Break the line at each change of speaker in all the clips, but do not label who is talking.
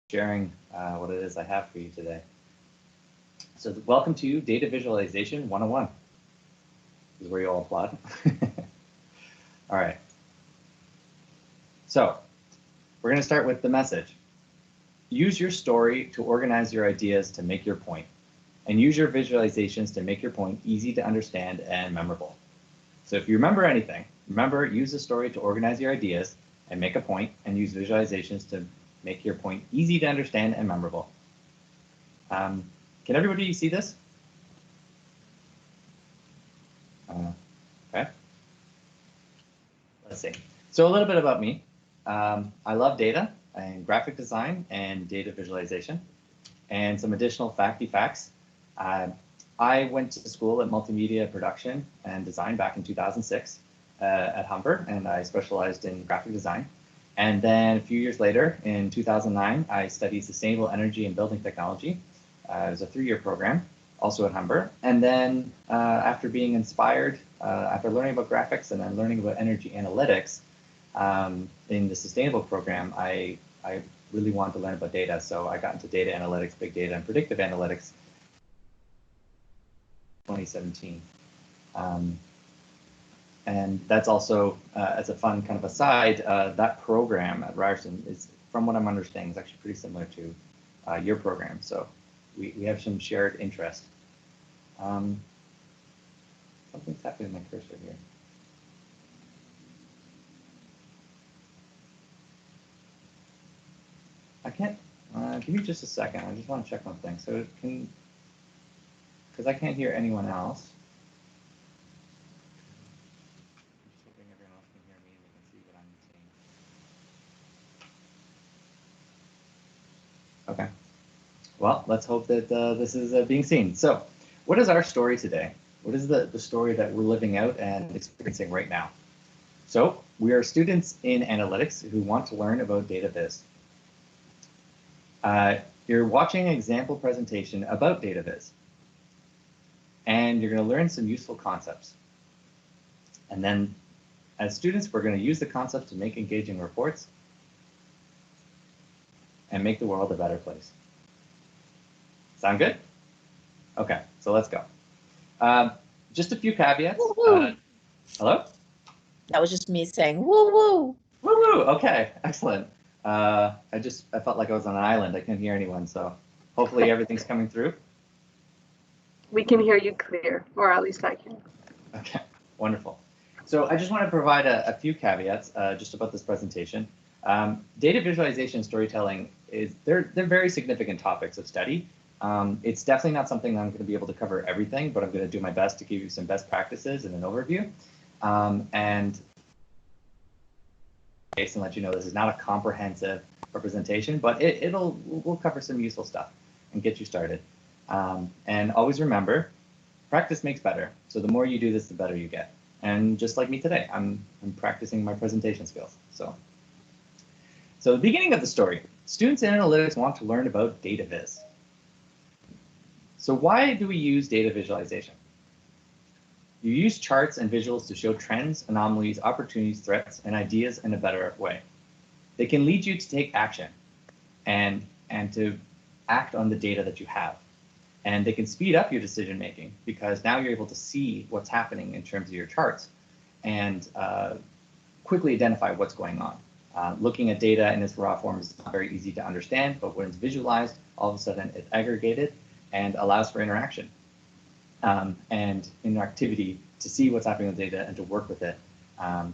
sharing what it is I have for you today. So welcome to Data Visualization 101. This is where you all applaud. All right. So we're going to start with the message. Use your story to organize your ideas to make your point, and use your visualizations to make your point easy to understand and memorable. So if you remember anything, remember, use the story to organize your ideas and make a point, and use visualizations to make your point easy to understand and memorable. Can everybody see this? Okay. Let's see. So a little bit about me. I love data and graphic design and data visualization. And some additional facty facts. I went to school at multimedia production and design back in 2006 at Humber, and I specialized in graphic design. And then a few years later, in 2009, I studied sustainable energy and building technology. It was a 3-year program, also at Humber. And then after being inspired, after learning about graphics and then learning about energy analytics in the sustainable program, I really wanted to learn about data. So I got into data analytics, big data, and predictive analytics in 2017. And that's also, as a fun kind of aside, that program at Ryerson is, from what I'm understanding, is actually pretty similar to your program. So we have some shared interest. Something's happening with my cursor here. I can't, give me just a second. I just want to check one thing. So because I can't hear anyone else. Okay. Well, let's hope that this is being seen. So what is our story today? What is the story that we're living out and experiencing right now? So we are students in analytics who want to learn about Data Viz. You're watching an example presentation about Data Viz, and you're going to learn some useful concepts. And then as students, we're going to use the concepts to make engaging reports and make the world a better place. Sound good? Okay, so let's go. Just a few caveats. Hello?
That was just me saying woo woo.
Woo woo. Okay, excellent. I felt like I was on an island. I couldn't hear anyone, so hopefully everything's coming through.
We can hear you clear, or at least I can.
Okay, wonderful. So I just want to provide a few caveats just about this presentation. Data visualization and storytelling they're very significant topics of study. It's definitely not something I'm going to be able to cover everything, but I'm going to do my best to give you some best practices and an overview. And let you know this is not a comprehensive representation, but we'll cover some useful stuff and get you started. And always remember, practice makes better. So the more you do this, the better you get. And just like me today, I'm practicing my presentation skills. So the beginning of the story, students in analytics want to learn about Data Viz. So why do we use data visualization? You use charts and visuals to show trends, anomalies, opportunities, threats, and ideas in a better way. They can lead you to take action and to act on the data that you have. And they can speed up your decision making because now you're able to see what's happening in terms of your charts and quickly identify what's going on. Looking at data in its raw form is not very easy to understand, but when it's visualized, all of a sudden it's aggregated and allows for interaction and interactivity to see what's happening with data and to work with it, and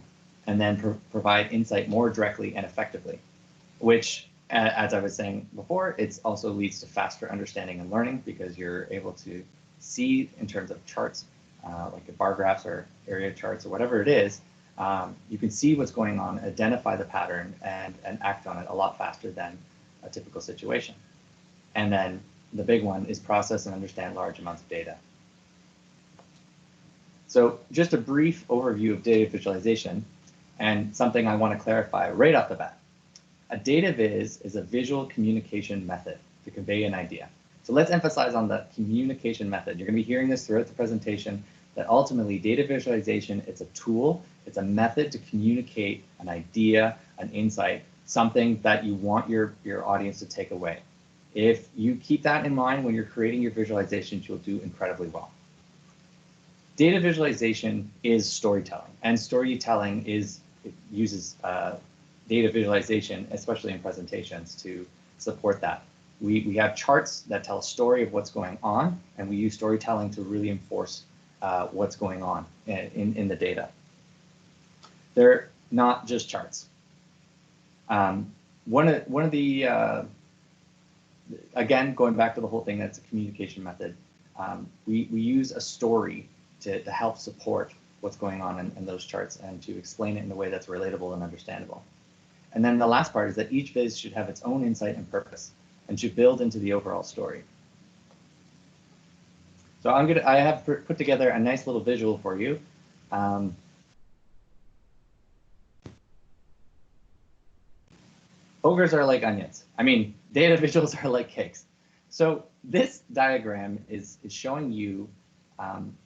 then provide insight more directly and effectively, which, as I was saying before, it also leads to faster understanding and learning because you're able to see in terms of charts, like bar graphs or area charts or whatever it is. You can see what's going on, identify the pattern, and act on it a lot faster than a typical situation. And then the big one is process and understand large amounts of data. So just a brief overview of data visualization and something I want to clarify right off the bat. A data viz is a visual communication method to convey an idea. So let's emphasize on the communication method. You're going to be hearing this throughout the presentation, that ultimately data visualization, it's a tool, it's a method to communicate an idea, an insight something that you want your audience to take away. If you keep that in mind when you're creating your visualizations, you'll do incredibly well. Data visualization is storytelling, and storytelling uses data visualization, especially in presentations, to support that. We have charts that tell a story of what's going on, and we use storytelling to really enforce what's going on in the data. They're not just charts. One of the again, going back to the whole thing, that's a communication method. We use a story to help support what's going on in those charts and to explain it in a way that's relatable and understandable. And then the last part is that each viz should have its own insight and purpose and should build into the overall story. So I have put together a nice little visual for you. Ogres are like onions. I mean, data visuals are like cakes. So this diagram is showing you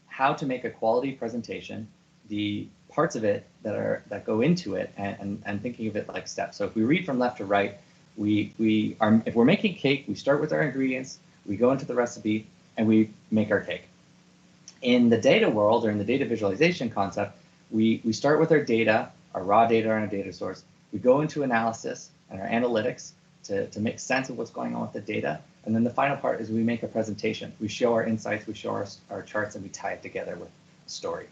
how to make a quality presentation, the parts of it that go into it, and thinking of it like steps. So if we read from left to right, if we're making cake, we start with our ingredients, we go into the recipe, and we make our cake. In the data world, or in the data visualization concept, we start with our data, our raw data and our data source. We go into analysis and our analytics to make sense of what's going on with the data. And then the final part is we make a presentation. We show our insights, we show our charts, and we tie it together with a story.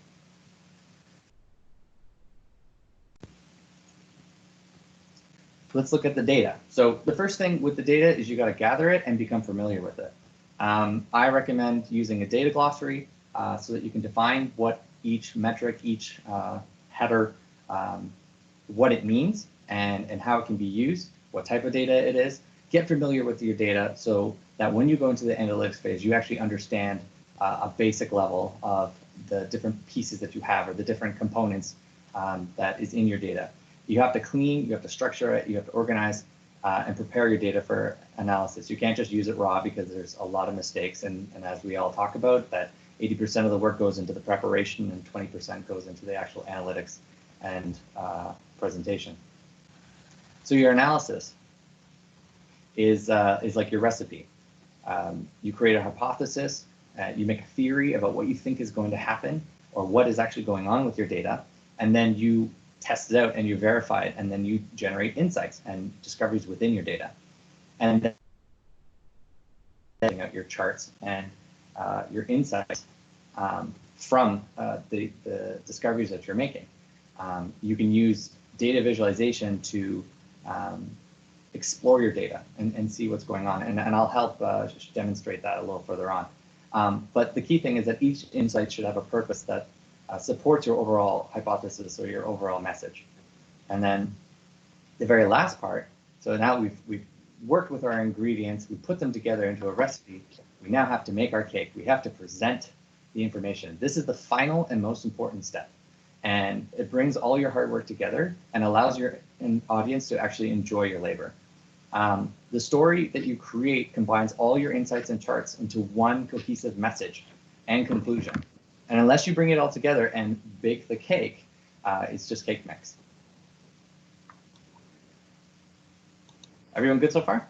Let's look at the data. So the first thing with the data is you got to gather it and become familiar with it. I recommend using a data glossary so that you can define what each metric, each header, what it means and how it can be used, what type of data it is. Get familiar with your data so that when you go into the analytics phase, you actually understand a basic level of the different pieces that you have or the different components that is in your data. You have to clean, you have to structure it, you have to organize and prepare your data for analysis. You can't just use it raw because there's a lot of mistakes. And as we all talk about, that 80% of the work goes into the preparation and 20% goes into the actual analytics and presentation. So your analysis is like your recipe. You create a hypothesis, you make a theory about what you think is going to happen or what is actually going on with your data, and then you test it out and you verify it, and then you generate insights and discoveries within your data. And then setting out your charts and your insights from the discoveries that you're making. You can use data visualization to explore your data and see what's going on. And I'll help demonstrate that a little further on. But the key thing is that each insight should have a purpose that supports your overall hypothesis or your overall message. And then the very last part, so now we've worked with our ingredients, we put them together into a recipe, we now have to make our cake, we have to present the information. This is the final and most important step. And it brings all your hard work together and allows your audience to actually enjoy your labor. The story that you create combines all your insights and charts into one cohesive message and conclusion. And unless you bring it all together and bake the cake, it's just cake mix. Everyone good so far?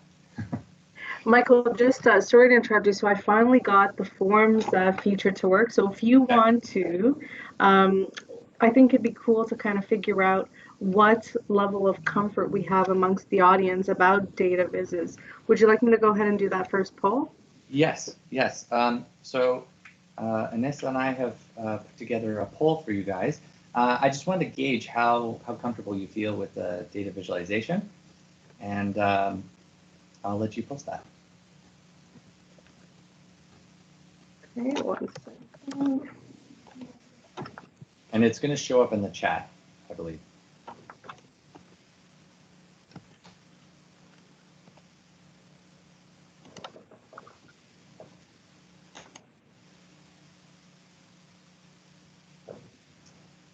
Michael, just sorry to interrupt you. So I finally got the forms feature to work. So if you want to, I think it'd be cool to kind of figure out what level of comfort we have amongst the audience about data vizes. Would you like me to go ahead and do that first poll?
Yes, yes. So Anissa and I have put together a poll for you guys. I just wanted to gauge how comfortable you feel with the data visualization, and I'll let you post that.
Okay, 1 second.
And it's going to show up in the chat, I believe.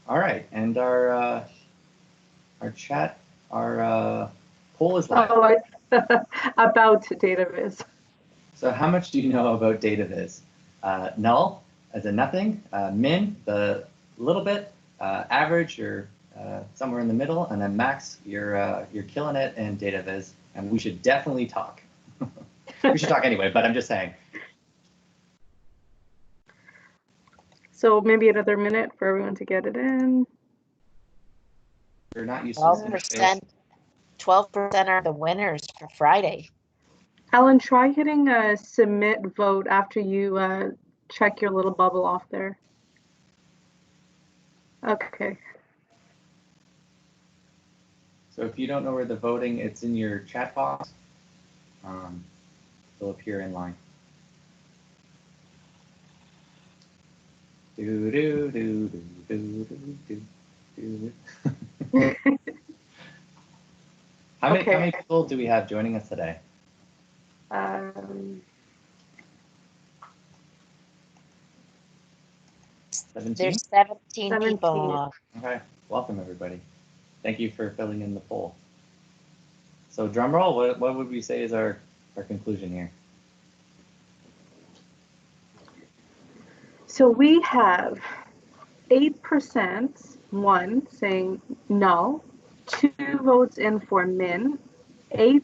All right, and our chat, our poll is live.
Oh, about Data Viz.
So how much do you know about Data Viz? Null, as in nothing, min, the little bit, average, or somewhere in the middle, and then Max, you're killing it in Data Viz, and we should definitely talk. We should talk anyway, but I'm just saying.
So maybe another minute for everyone to get it in.
You're not used to this interface.
12% are the winners for Friday.
Alan, try hitting a submit vote after you check your little bubble off there. Okay.
So if you don't know where the voting, it's in your chat box. It'll appear in line. Do do do do do do do. How many people do we have joining us today? 17?
There's 17 people.
Okay, welcome everybody. Thank you for filling in the poll. So drum roll, what would we say is our conclusion here?
So we have 8%, 1 saying null, 2 votes in for min, 8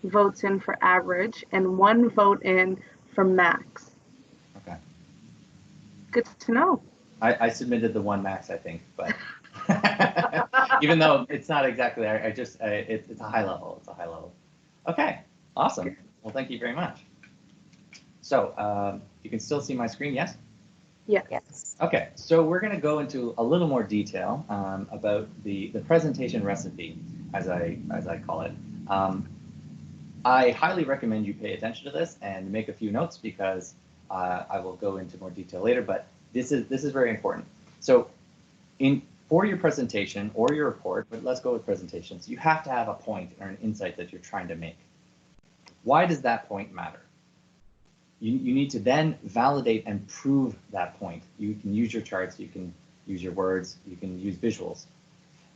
votes in for average, and 1 vote in for max.
Okay.
Good to know.
I submitted the 1 max, I think, but even though it's not exactly there, it's a high level. It's a high level. Okay, awesome. Well, thank you very much. So you can still see my screen, yes?
Yes.
Okay, so we're going to go into a little more detail about the presentation recipe, as I call it. I highly recommend you pay attention to this and make a few notes because I will go into more detail later. But this is very important. So for your presentation or your report, but let's go with presentations, you have to have a point or an insight that you're trying to make. Why does that point matter? You need to then validate and prove that point. You can use your charts, you can use your words, you can use visuals.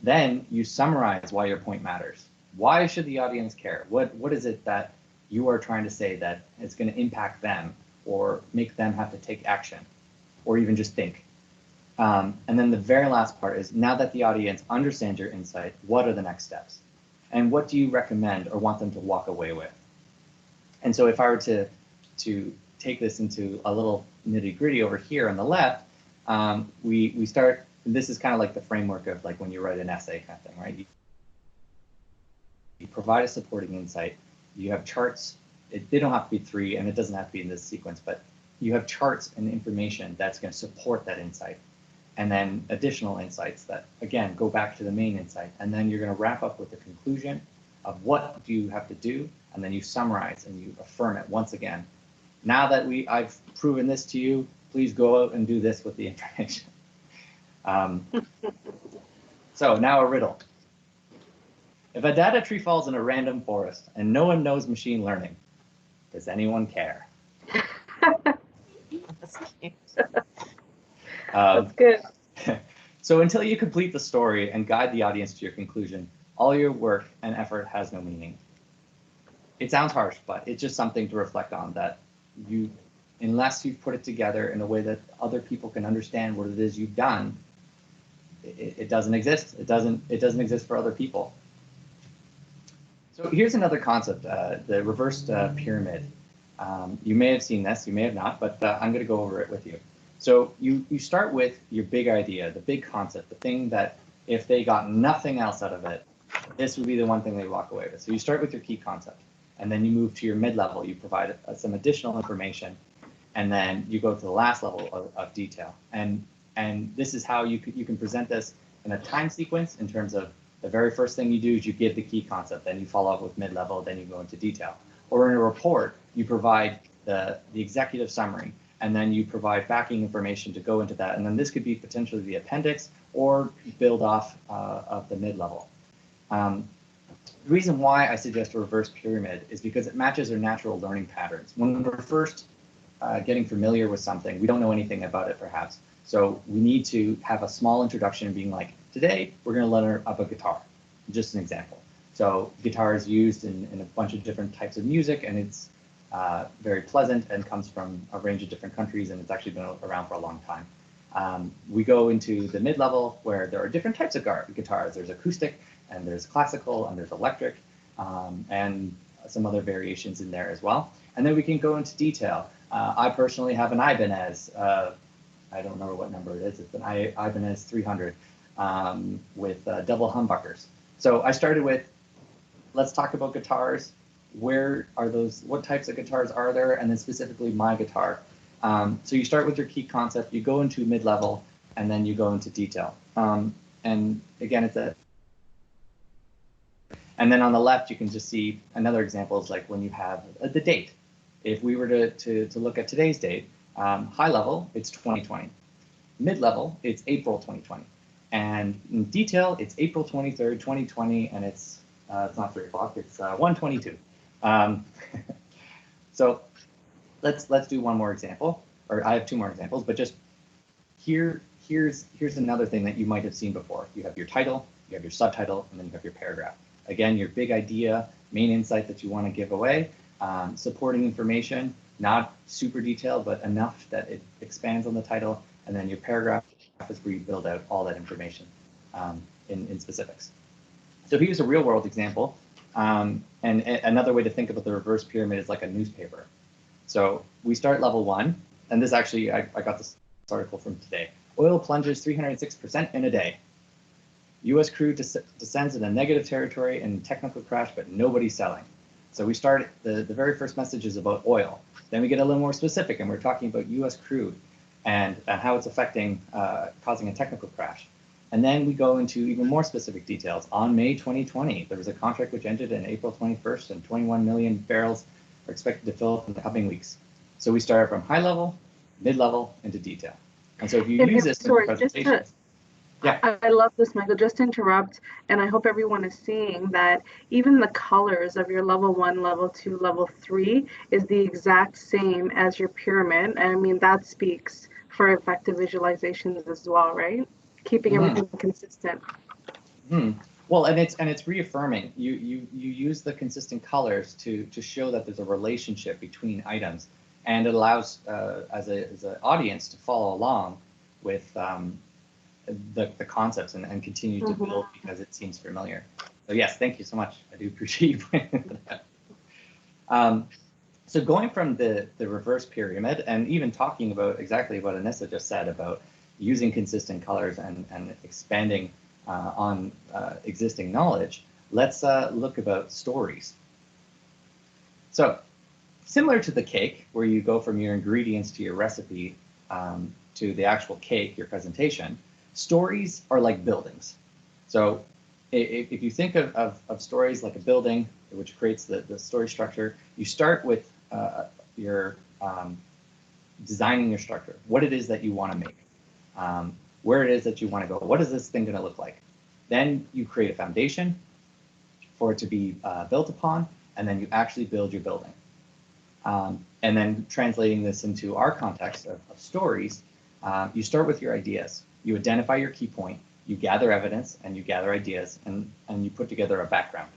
Then you summarize why your point matters. Why should the audience care? What is it that you are trying to say that is going to impact them or make them have to take action or even just think? And then the very last part is, now that the audience understands your insight, what are the next steps? And what do you recommend or want them to walk away with? And so if I were to take this into a little nitty gritty over here on the left, we start, this is kind of like the framework of like when you write an essay kind of thing, right? You provide a supporting insight, you have charts, they don't have to be 3 and it doesn't have to be in this sequence, but you have charts and information that's going to support that insight. And then additional insights that, again, go back to the main insight. And then you're going to wrap up with the conclusion of what do you have to do, and then you summarize and you affirm it once again. Now that I've proven this to you, please go out and do this with the information. So now a riddle. If a data tree falls in a random forest and no one knows machine learning, does anyone care?
That's cute.
That's good.
So until you complete the story and guide the audience to your conclusion, all your work and effort has no meaning. It sounds harsh, but it's just something to reflect on, that unless you've put it together in a way that other people can understand what it is you've done, it doesn't exist. It doesn't exist for other people. So here's another concept, the reversed pyramid. You may have seen this, you may have not, but I'm going to go over it with you. So you start with your big idea, the big concept, the thing that if they got nothing else out of it, this would be the one thing they walk away with. So you start with your key concept, and then you move to your mid-level. You provide some additional information, and then you go to the last level of detail. And this is how you can present this in a time sequence in terms of the very first thing you do is you give the key concept, then you follow up with mid-level, then you go into detail. Or in a report, you provide the executive summary, and then you provide backing information to go into that. And then this could be potentially the appendix or build off of the mid-level. The reason why I suggest a reverse pyramid is because it matches our natural learning patterns. When we're first getting familiar with something, we don't know anything about it perhaps. So we need to have a small introduction being like, today we're going to learn about guitar, just an example. So guitar is used in a bunch of different types of music, and it's very pleasant and comes from a range of different countries, and it's actually been around for a long time. We go into the mid-level where there are different types of guitars. There's acoustic, and there's classical, and there's electric, and some other variations in there as well. And then we can go into detail. I personally have an Ibanez. I don't remember what number it is. It's an Ibanez 300 with double humbuckers. So I started with, let's talk about guitars. Where are those? What types of guitars are there? And then specifically my guitar. So you start with your key concept, you go into mid-level, and then you go into detail. And again, and then on the left, you can just see another example is like when you have the date. If we were to look at today's date, high level, it's 2020. Mid-level, it's April 2020. And in detail, it's April 23rd, 2020, and it's not 3 o'clock, it's 1:22. So let's do one more example, or I have 2 more examples, but just here's another thing that you might have seen before. You have your title, you have your subtitle, and then you have your paragraph. Again, your big idea, main insight that you want to give away, supporting information, not super detailed, but enough that it expands on the title, and then your paragraph is where you build out all that information in specifics. So here's a real world example. And another way to think about the reverse pyramid is like a newspaper. So we start level 1, and this actually, I got this article from today. Oil plunges 306% in a day. U.S. crude descends in a negative territory in technical crash, but nobody's selling. So we start, the very first message is about oil. Then we get a little more specific, and we're talking about U.S. crude and how it's affecting, causing a technical crash. And then we go into even more specific details. On May 2020, there was a contract which ended on April 21st, and 21 million barrels are expected to fill up in the coming weeks. So we start from high level, mid-level, into detail. And so if you use this in the presentation,
yeah. I love this, Michael. Just to interrupt, and I hope everyone is seeing that even the colors of your level 1, level 2, level 3 is the exact same as your pyramid. And I mean, that speaks for effective visualizations as well, right? Keeping everything consistent.
Well, and it's reaffirming. You use the consistent colors to show that there's a relationship between items, and it allows as an audience to follow along with the concepts and continue to build because it seems familiar. So yes, thank you so much. I do appreciate you pointing that out. So going from the reverse pyramid and even talking about exactly what Anissa just said about using consistent colors and expanding on existing knowledge, let's look about stories. So similar to the cake, where you go from your ingredients to your recipe to the actual cake, your presentation, stories are like buildings. So if you think of stories like a building, which creates the story structure, you start with your designing your structure, what it is that you want to make, where it is that you want to go, what is this thing going to look like? Then you create a foundation for it to be built upon, and then you actually build your building. And then translating this into our context of stories, you start with your ideas. You identify your key point, you gather evidence, and you gather ideas, and you put together a background.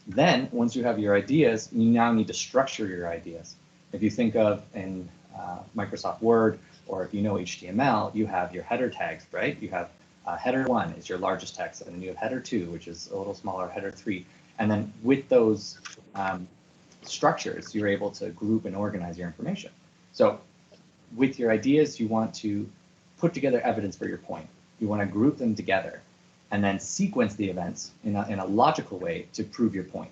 Then, once you have your ideas, you now need to structure your ideas. If you think of in Microsoft Word, or if you know HTML, you have your header tags, right? You have header 1 is your largest text, and then you have header 2, which is a little smaller, header 3. And then with those structures, you're able to group and organize your information. So with your ideas, you want to put together evidence for your point. You want to group them together and then sequence the events in a logical way to prove your point.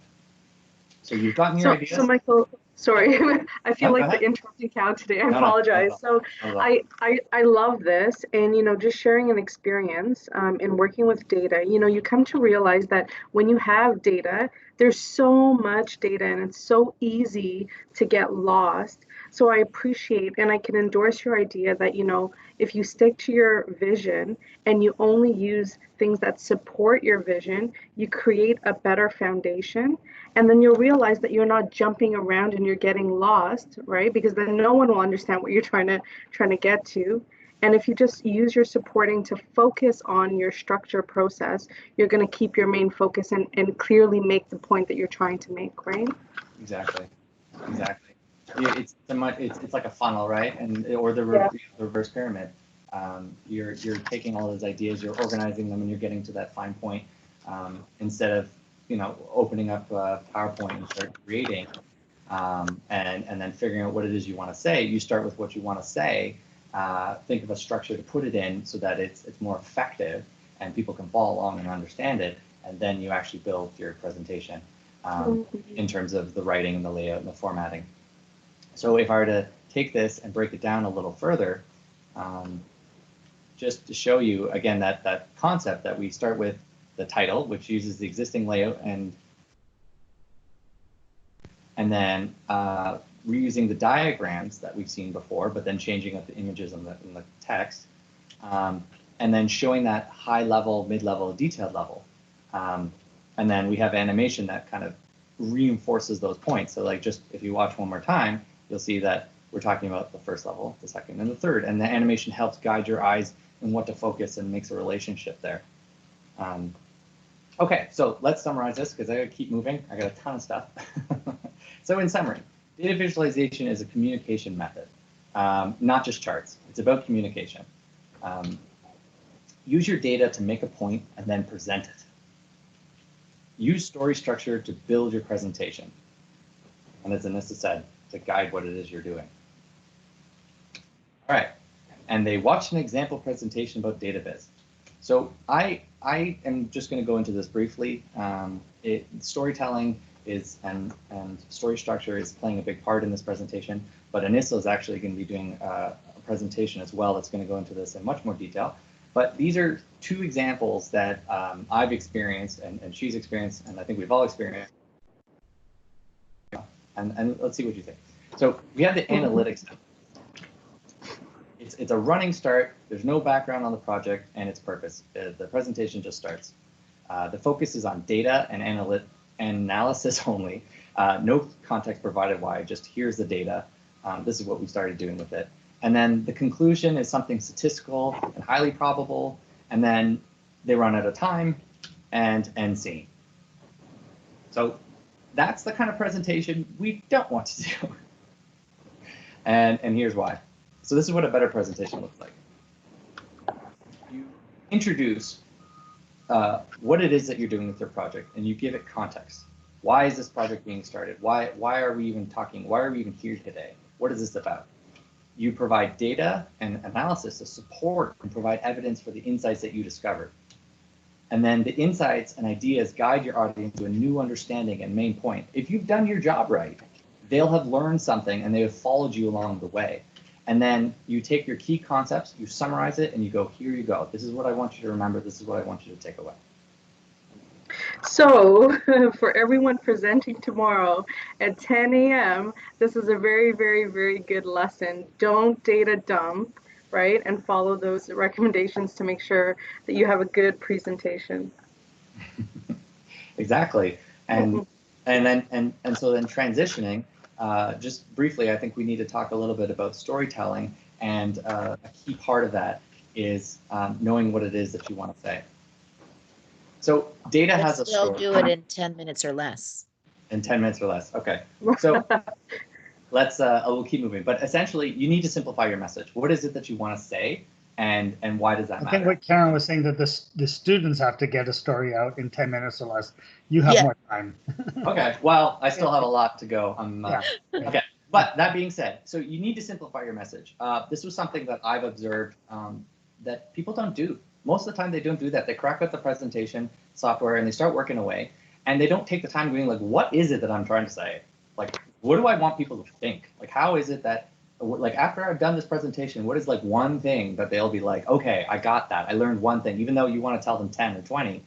So you've gotten your ideas.
So Michael, sorry, I feel like the interrupting cow today. I apologize. So I love this, and just sharing an experience in working with data. You come to realize that when you have data, there's so much data, and it's so easy to get lost. So I appreciate and I can endorse your idea that if you stick to your vision and you only use things that support your vision, you create a better foundation. And then you'll realize that you're not jumping around and you're getting lost, right? Because then no one will understand what you're trying to get to. And if you just use your supporting to focus on your structure process, you're going to keep your main focus and clearly make the point that you're trying to make, right?
Exactly. It's like a funnel, right? Or the reverse pyramid. You're taking all those ideas, you're organizing them, and you're getting to that fine point instead of opening up PowerPoint and start creating and then figuring out what it is you want to say. You start with what you want to say. Think of a structure to put it in so that it's more effective and people can follow along and understand it. And then you actually build your presentation in terms of the writing and the layout and the formatting. So if I were to take this and break it down a little further, just to show you again that concept that we start with the title, which uses the existing layout, and then reusing the diagrams that we've seen before, but then changing up the images in the text, and then showing that high level, mid-level, detailed level. And then we have animation that kind of reinforces those points. So like just if you watch one more time, you'll see that we're talking about the first level, the second, and the third. And the animation helps guide your eyes in what to focus and makes a relationship there. Okay, so let's summarize this because I gotta keep moving. I got a ton of stuff. So in summary, data visualization is a communication method, not just charts. It's about communication. Use your data to make a point and then present it. Use story structure to build your presentation. And as Anissa said, to guide what it is you're doing. All right, and they watched an example presentation about Data Viz. So I am just going to go into this briefly. Storytelling is and story structure is playing a big part in this presentation, but Anissa is actually going to be doing a presentation as well that's going to go into this in much more detail. But these are two examples that I've experienced and she's experienced, and I think we've all experienced. And let's see what you think. So we have the analytics. It's a running start. There's no background on the project and its purpose. The presentation just starts. The focus is on data and analysis only. No context provided why, just here's the data. This is what we started doing with it. And then the conclusion is something statistical and highly probable. And then they run out of time and end scene. So that's the kind of presentation we don't want to do. And here's why. So this is what a better presentation looks like. You introduce what it is that you're doing with your project, and you give it context. Why is this project being started? Why are we even talking? Why are we even here today? What is this about? You provide data and analysis to support and provide evidence for the insights that you discovered. And then the insights and ideas guide your audience to a new understanding and main point. If you've done your job right, they'll have learned something and they have followed you along the way. And then you take your key concepts, you summarize it, and you go, here you go. This is what I want you to remember. This is what I want you to take away.
So for everyone presenting tomorrow at 10 a.m., this is a very, very, very good lesson. Don't data dump, right? And follow those recommendations to make sure that you have a good presentation.
Exactly. And so then transitioning, just briefly, I think we need to talk a little bit about storytelling, and a key part of that is knowing what it is that you want to say. So data has a story.
Still do it in 10 minutes or less.
In 10 minutes or less. Okay. So we'll keep moving. But essentially, you need to simplify your message. What is it that you want to say, and why does that matter?
I think what Karen was saying, that the students have to get a story out in 10 minutes or less. You have more time.
Okay. Well, I still have a lot to go. Okay. But that being said, so you need to simplify your message. This was something that I've observed that people don't do. Most of the time, they don't do that. They crack out the presentation software and they start working away, and they don't take the time going like, what is it that I'm trying to say? Like, what do I want people to think? Like, how is it that, like, after I've done this presentation, what is like one thing that they'll be like, okay, I got that. I learned one thing, even though you want to tell them 10 or 20.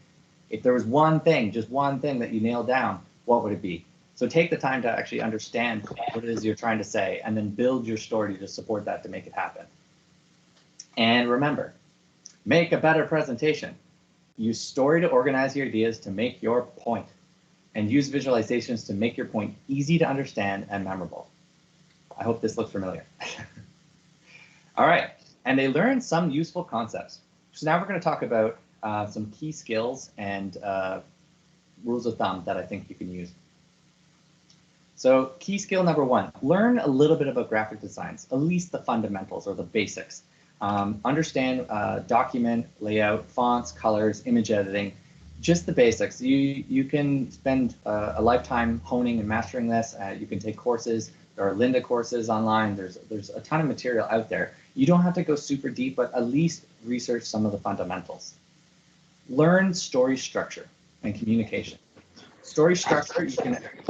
If there was one thing, just one thing that you nailed down, what would it be? So take the time to actually understand what it is you're trying to say, and then build your story to support that to make it happen. And remember, make a better presentation. Use story to organize your ideas to make your point, and use visualizations to make your point easy to understand and memorable. I hope this looks familiar. All right, and they learned some useful concepts. So now we're going to talk about some key skills and rules of thumb that I think you can use. So key skill number one, learn a little bit about graphic designs, at least the fundamentals or the basics. Understand document layout, fonts, colors, image editing, just the basics. You can spend a lifetime honing and mastering this. You can take courses. There are Lynda courses online. There's a ton of material out there. You don't have to go super deep, but at least research some of the fundamentals. Learn story structure and communication. Story structure, you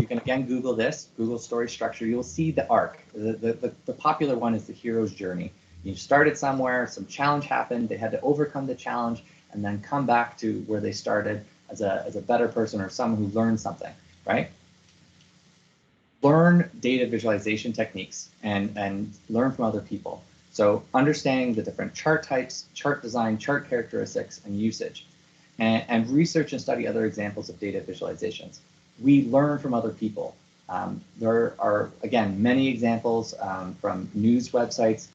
can again Google this, Google story structure. You'll see the arc. The popular one is the hero's journey. You started somewhere, some challenge happened, they had to overcome the challenge and then come back to where they started as a better person or someone who learned something, right? Learn data visualization techniques and learn from other people. So understanding the different chart types, chart design, chart characteristics, and usage. And research and study other examples of data visualizations. We learn from other people. There are, again, many examples from news websites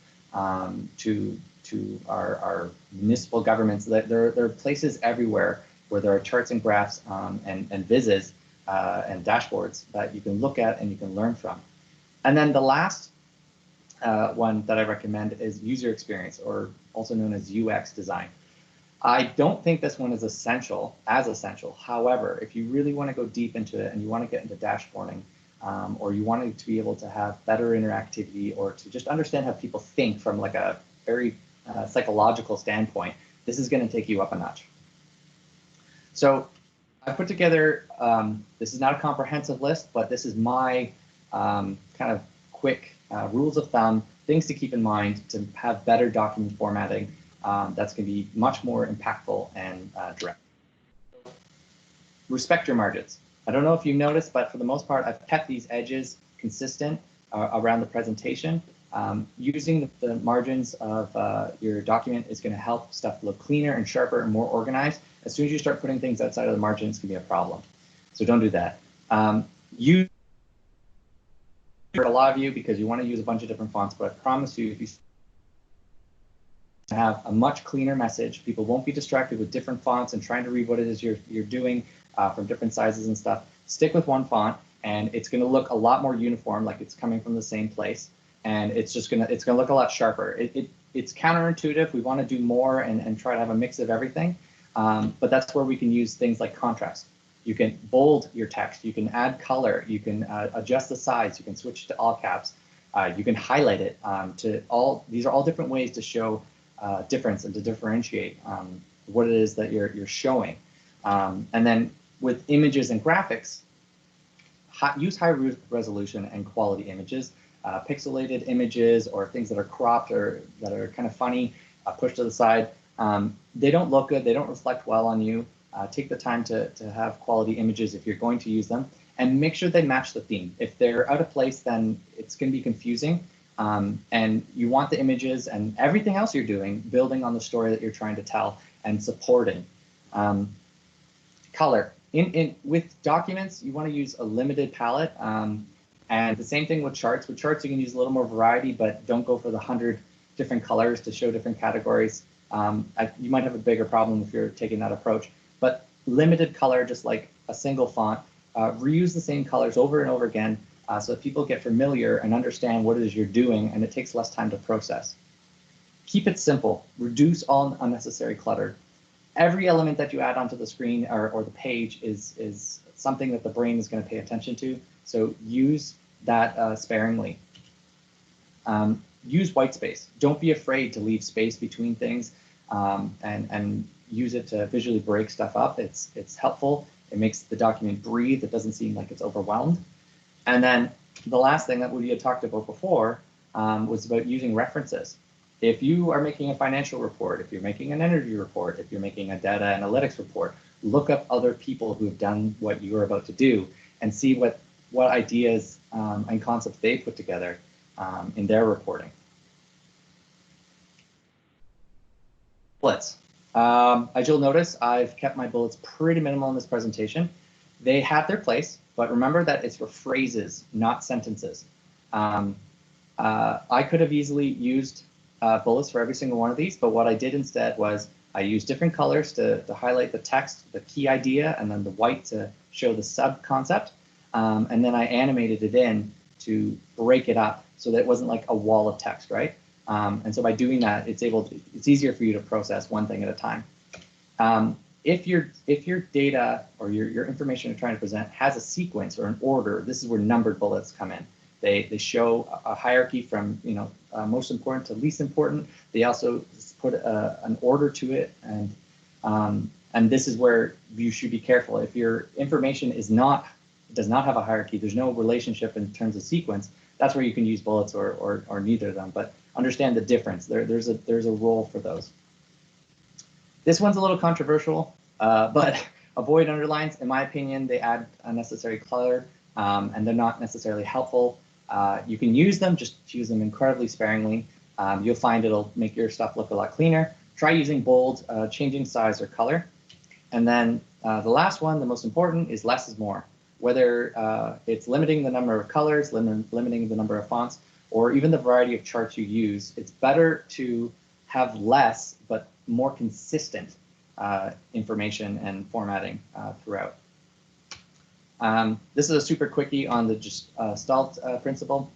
to our municipal governments. There are places everywhere where there are charts and graphs and vizzes and dashboards that you can look at and you can learn from. And then the last one that I recommend is user experience, or also known as UX design. I don't think this one is essential. However, if you really want to go deep into it and you want to get into dashboarding, or you want to be able to have better interactivity, or to just understand how people think from like a very psychological standpoint, this is going to take you up a notch. So I put together, this is not a comprehensive list, but this is my kind of quick rules of thumb, things to keep in mind to have better document formatting. That's going to be much more impactful and direct. Respect your margins. I don't know if you noticed, but for the most part, I've kept these edges consistent around the presentation. Using the margins of your document is going to help stuff look cleaner and sharper and more organized. As soon as you start putting things outside of the margin, it's going to be a problem. So don't do that. You for a lot of you because you want to use a bunch of different fonts, but I promise you, if you have a much cleaner message, people won't be distracted with different fonts and trying to read what it is you're doing from different sizes and stuff. Stick with one font, and it's going to look a lot more uniform, like it's coming from the same place, and it's going to look a lot sharper. It's counterintuitive. We want to do more and try to have a mix of everything, but that's where we can use things like contrast. You can bold your text. You can add color. You can adjust the size. You can switch to all caps. You can highlight it to all. These are all different ways to show difference and to differentiate what it is that you're showing. And then with images and graphics, use high resolution and quality images. Pixelated images or things that are cropped or that are kind of funny, pushed to the side. They don't look good. They don't reflect well on you. Take the time to have quality images if you're going to use them, and make sure they match the theme. If they're out of place, then it's going to be confusing. And you want the images and everything else you're doing building on the story that you're trying to tell and supporting. Color. With documents, you want to use a limited palette. And the same thing with charts. With charts, you can use a little more variety, but don't go for the 100 different colors to show different categories. You might have a bigger problem if you're taking that approach. But limited color, just like a single font. Reuse the same colors over and over again so that people get familiar and understand what it is you're doing, and it takes less time to process. Keep it simple. Reduce all unnecessary clutter. Every element that you add onto the screen or the page is something that the brain is going to pay attention to. So use that sparingly. Use white space. Don't be afraid to leave space between things and use it to visually break stuff up. It's helpful. It makes the document breathe. It doesn't seem like it's overwhelmed. And then the last thing that we had talked about before was about using references. If you are making a financial report, if you're making an energy report, if you're making a data analytics report, look up other people who have done what you're about to do and see what ideas and concepts they put together in their reporting. Bullets. As you'll notice, I've kept my bullets pretty minimal in this presentation. They have their place, but remember that it's for phrases, not sentences. I could have easily used bullets for every single one of these, but what I did instead was I used different colors to highlight the text, the key idea, and then the white to show the sub-concept. And then I animated it in to break it up so that it wasn't like a wall of text, right? And so by doing that, it's easier for you to process one thing at a time. If your data or your information you're trying to present has a sequence or an order, this is where numbered bullets come in. They show a hierarchy from most important to least important. They also put an order to it, and this is where you should be careful. If your information does not have a hierarchy, there's no relationship in terms of sequence, that's where you can use bullets or neither of them. But understand the difference. There's a role for those. This one's a little controversial, but avoid underlines. In my opinion, they add unnecessary color, and they're not necessarily helpful. You can use them, just use them incredibly sparingly. You'll find it'll make your stuff look a lot cleaner. Try using bold, changing size or color. And then the last one, the most important, is less is more. Whether it's limiting the number of colors, limiting the number of fonts, or even the variety of charts you use, it's better to have less but more consistent information and formatting throughout. This is a super quickie on the Gestalt principle.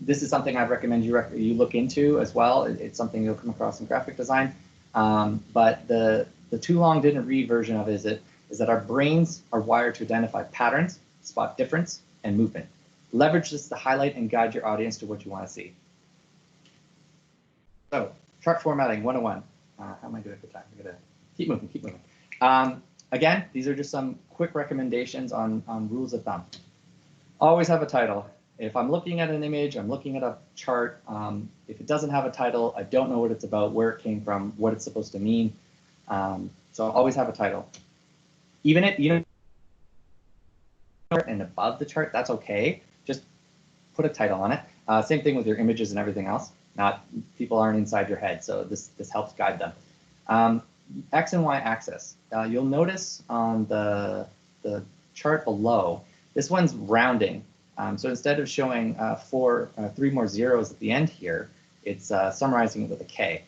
This is something I'd recommend you look into as well. It's something you'll come across in graphic design. But the too long didn't read version of it is that our brains are wired to identify patterns, spot difference, and movement. Leverage this to highlight and guide your audience to what you want to see. So, chart formatting 101. How am I doing for time? I'm gonna keep moving. Again, these are just some quick recommendations on rules of thumb. Always have a title. If I'm looking at an image, I'm looking at a chart. If it doesn't have a title, I don't know what it's about, where it came from, what it's supposed to mean. So always have a title. Even if you know and above the chart, that's okay. Just put a title on it. Same thing with your images and everything else. People aren't inside your head, so this helps guide them. X and Y axis. You'll notice on the chart below, this one's rounding. So instead of showing 3 more zeros at the end here, it's summarizing it with a K.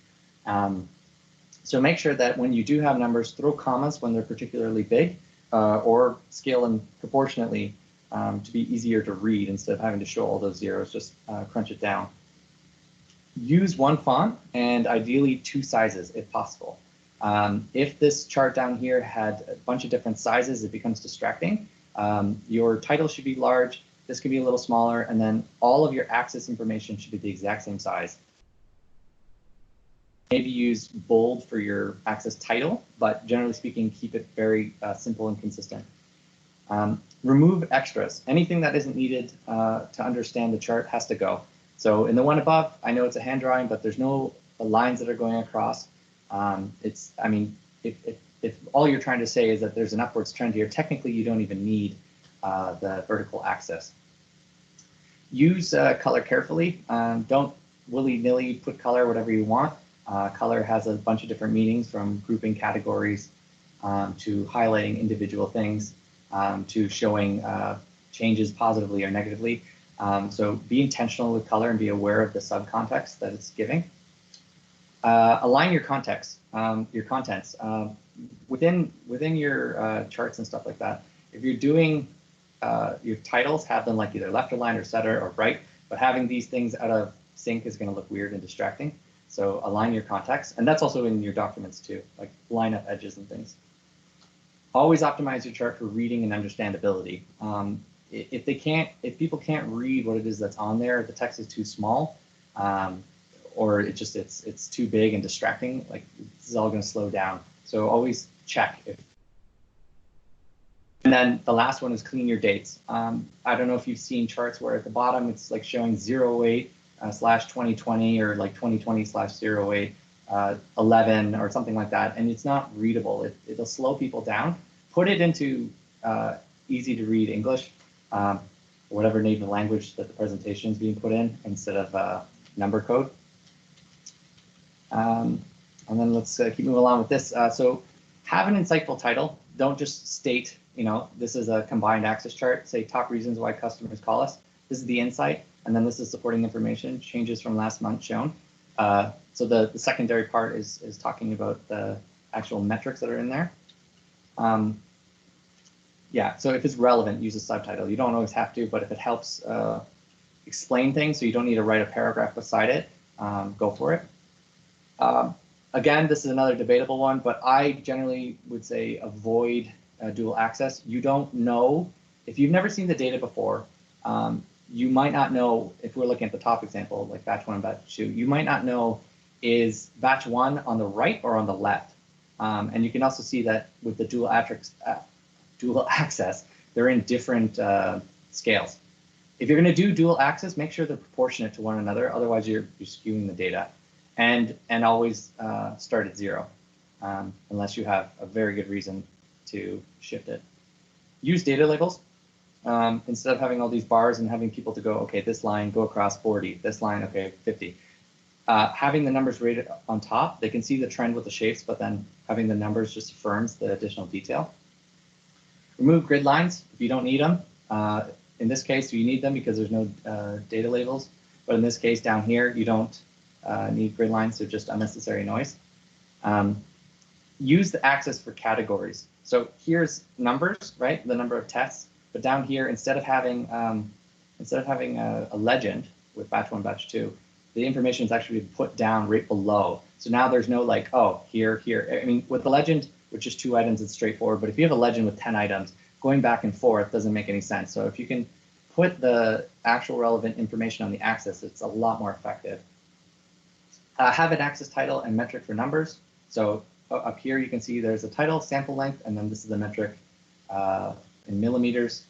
So make sure that when you do have numbers, throw commas when they're particularly big, or scale them proportionately to be easier to read instead of having to show all those zeros. Just crunch it down. Use one font and ideally 2 sizes if possible. If this chart down here had a bunch of different sizes, it becomes distracting. Your title should be large. This could be a little smaller, and then all of your axis information should be the exact same size. Maybe use bold for your axis title, but generally speaking, keep it very simple and consistent. Remove extras. Anything that isn't needed to understand the chart has to go. So in the one above, I know it's a hand drawing, but there's no lines that are going across. If all you're trying to say is that there's an upwards trend here, technically you don't even need the vertical axis. Use color carefully. Don't willy-nilly put color whatever you want. Color has a bunch of different meanings, from grouping categories to highlighting individual things to showing changes positively or negatively. So be intentional with color and be aware of the subcontext that it's giving. Align your contents within your charts and stuff like that. If you're doing your titles, have them like either left align or center or right, but having these things out of sync is going to look weird and distracting. So align your context, and that's also in your documents too, like line up edges and things. Always optimize your chart for reading and understandability. If people can't read what it is that's on there, the text is too small, or it's too big and distracting, like this is all going to slow down. So always check. And then the last one is clean your dates. I don't know if you've seen charts where at the bottom it's like showing 08/2020 or like 2020/08 11 or something like that, and it's not readable. It'll slow people down. Put it into easy to read English, whatever native language that the presentation is being put in, instead of number code. And then let's keep moving along with this. So have an insightful title. Don't just state, this is a combined axis chart. Say top reasons why customers call us. This is the insight, and then this is supporting information, changes from last month shown. So the secondary part is talking about the actual metrics that are in there. Yeah, so if it's relevant, use a subtitle. You don't always have to, but if it helps explain things, so you don't need to write a paragraph beside it, go for it. Again, this is another debatable one, but I generally would say avoid dual access. You don't know, if you've never seen the data before, you might not know, if we're looking at the top example, like batch 1 and batch 2, you might not know, is batch 1 on the right or on the left? And you can also see that with the dual access, they're in different scales. If you're going to do dual access, make sure they're proportionate to one another. Otherwise, you're skewing the data. And always start at 0, unless you have a very good reason to shift it. Use data labels. Instead of having all these bars and having people to go, okay, this line, go across 40, this line, okay, 50. Having the numbers rated on top, they can see the trend with the shapes, but then having the numbers just affirms the additional detail. Remove grid lines if you don't need them. In this case, you need them because there's no data labels. But in this case, down here, you don't need grid lines, they're just unnecessary noise. Use the access for categories. So here's numbers, right? The number of tests. But down here, instead of having a legend with batch 1, batch 2, the information is actually put down right below. So now there's no like, oh, here, here. I mean, with the legend, which is 2 items, it's straightforward. But if you have a legend with 10 items, going back and forth doesn't make any sense. So if you can put the actual relevant information on the axis, it's a lot more effective. Have an axis title and metric for numbers. So up here, you can see there's a title, sample length, and then this is the metric in millimeters.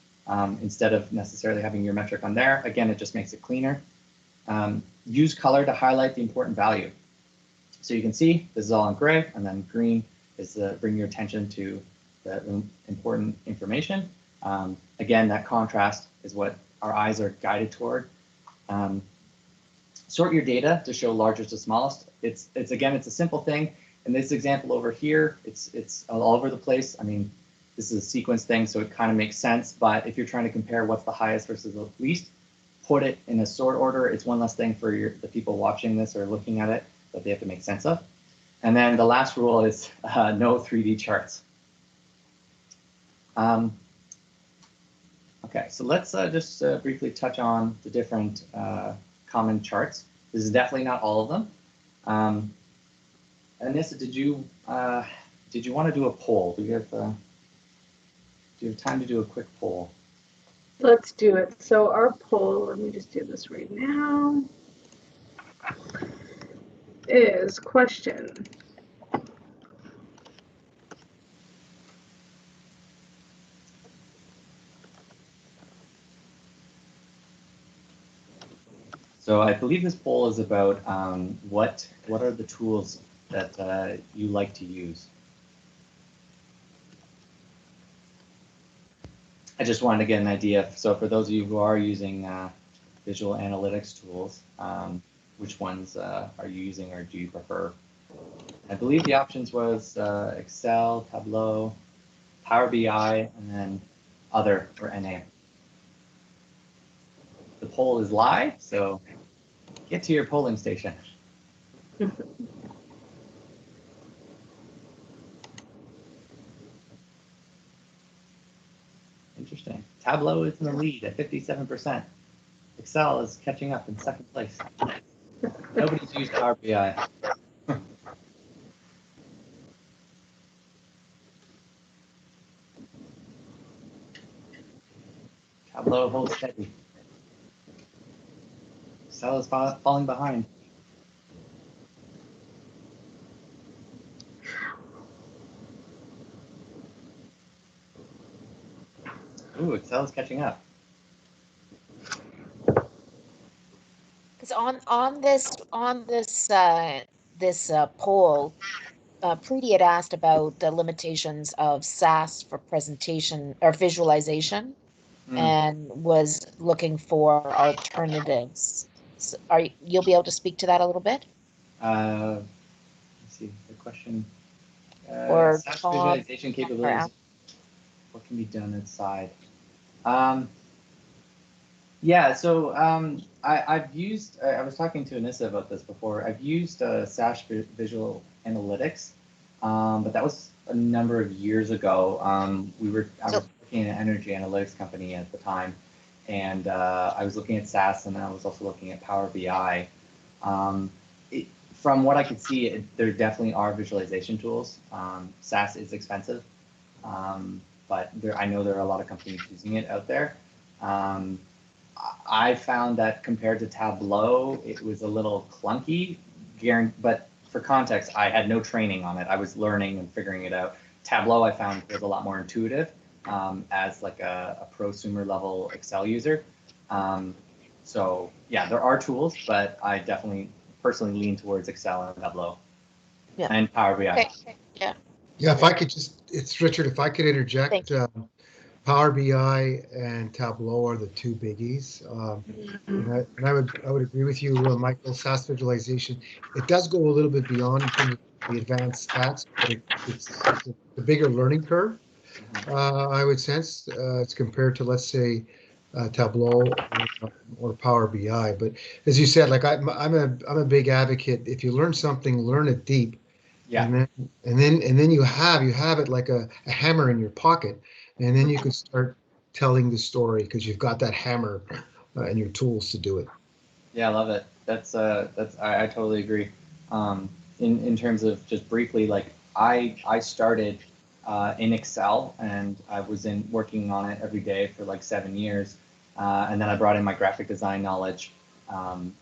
Instead of necessarily having your metric on there, again, it just makes it cleaner. Use color to highlight the important value. So you can see this is all in gray, and then green is bring your attention to the important information. Again, that contrast is what our eyes are guided toward. Sort your data to show largest to smallest. It's a simple thing. In this example over here, it's all over the place. I mean, this is a sequence thing, so it kind of makes sense. But if you're trying to compare what's the highest versus the least, put it in a sort order. It's one less thing for the people watching this or looking at it that they have to make sense of. And then the last rule is no 3D charts. Okay, so let's just briefly touch on the different common charts. This is definitely not all of them. Anissa, did you want to do a poll? Do you have time to do a quick poll?
Let's do it. So our poll, let me just do this right now, is question.
So I believe this poll is about what are the tools that you like to use. I just wanted to get an idea. So for those of you who are using visual analytics tools, which ones are you using or do you prefer? I believe the options was Excel, Tableau, Power BI, and then other or NA. The poll is live, so get to your polling station. Interesting. Tableau is in the lead at 57%. Excel is catching up in second place. Nobody's used Power BI. Tableau holds steady. Excel is falling behind. Ooh, Excel is catching up.
Because on this poll, Preeti had asked about the limitations of SAS for presentation or visualization, and was looking for alternatives. So you'll be able to speak to that a little bit?
Let's see the question.
Or
SAS visualization capabilities. What can be done inside? Yeah, so I've used, I was talking to Anissa about this before. I've used SAS Visual Analytics, but that was a number of years ago. I was working at an energy analytics company at the time, and I was looking at SAS, and I was also looking at Power BI. From what I could see, there definitely are visualization tools. SAS is expensive, but I know there are a lot of companies using it out there. I found that compared to Tableau, it was a little clunky, but for context, I had no training on it. I was learning and figuring it out. Tableau I found was a lot more intuitive as like a prosumer level Excel user. So yeah, there are tools, but I definitely personally lean towards Excel and Tableau and Power BI.
Okay. Yeah.
Yeah, if I could just, it's Richard, if I could interject, Power BI and Tableau are the two biggies. And I would agree with you, Michael. SAS visualization, it does go a little bit beyond the advanced stats, but it's a bigger learning curve. I would sense it's compared to, let's say, Tableau or Power BI. But as you said, like I'm a big advocate. If you learn something, learn it deep.
Yeah.
And then you have it like a hammer in your pocket, and then you can start telling the story because you've got that hammer and your tools to do it.
Yeah, I love it. That's I totally agree. In terms of just briefly, like I started in Excel, and I was working on it every day for like 7 years, and then I brought in my graphic design knowledge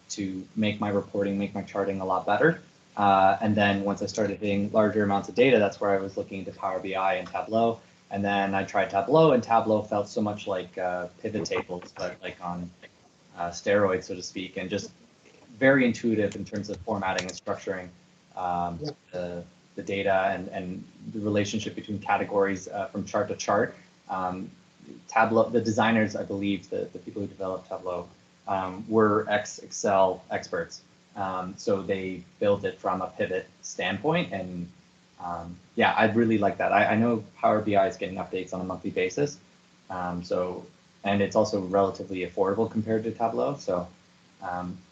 to make my reporting, make my charting a lot better. And then once I started hitting larger amounts of data, that's where I was looking into Power BI and Tableau. And then I tried Tableau, and Tableau felt so much like pivot tables, but like on steroids, so to speak, and just very intuitive in terms of formatting and structuring the data and the relationship between categories from chart to chart. Tableau, the designers, I believe, the people who developed Tableau were Excel experts. So they built it from a pivot standpoint, and yeah, I really like that. I know Power BI is getting updates on a monthly basis, and it's also relatively affordable compared to Tableau. So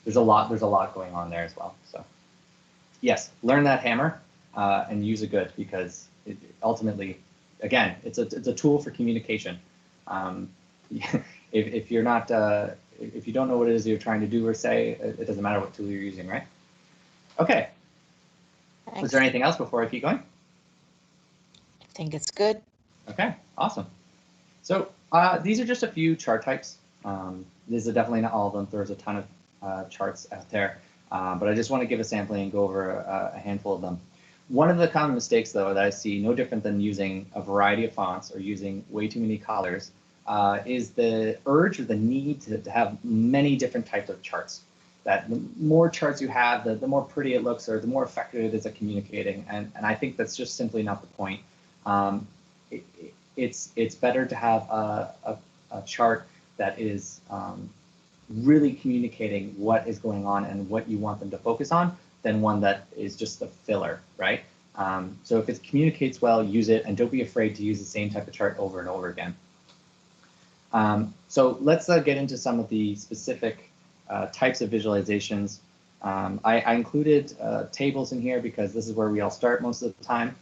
there's a lot going on there as well. So yes, learn that hammer and use it good, because ultimately, again, it's a tool for communication. If you're not if you don't know what it is you're trying to do or say, it doesn't matter what tool you're using, right? Okay.
Thanks.
Was there anything else before I keep going?
I think it's good.
Okay, awesome. So these are just a few chart types. These are definitely not all of them. There's a ton of charts out there, but I just want to give a sampling and go over a handful of them. One of the common mistakes, though, that I see, no different than using a variety of fonts or using way too many colors, is the urge or the need to have many different types of charts. That the more charts you have, the more pretty it looks, or the more effective it is at communicating. And I think that's just simply not the point. It's better to have a chart that is really communicating what is going on and what you want them to focus on, than one that is just a filler, right? So if it communicates well, use it, and don't be afraid to use the same type of chart over and over again. So let's get into some of the specific types of visualizations. I included tables in here because this is where we all start most of the time.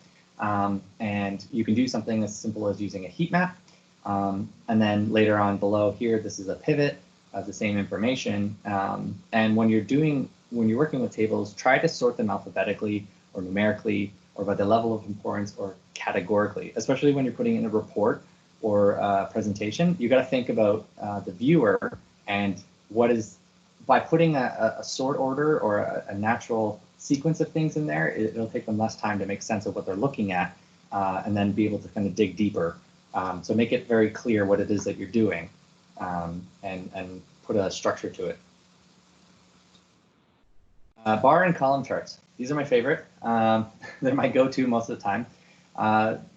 And you can do something as simple as using a heat map. And then later on below here, this is a pivot of the same information. And when you're working with tables, try to sort them alphabetically or numerically or by the level of importance or categorically, especially when you're putting in a report or a presentation. You got to think about the viewer, and by putting a sort order or a natural sequence of things in there, it'll take them less time to make sense of what they're looking at, and then be able to kind of dig deeper. So make it very clear what it is that you're doing, and put a structure to it. Bar and column charts. These are my favorite. They're my go-to most of the time.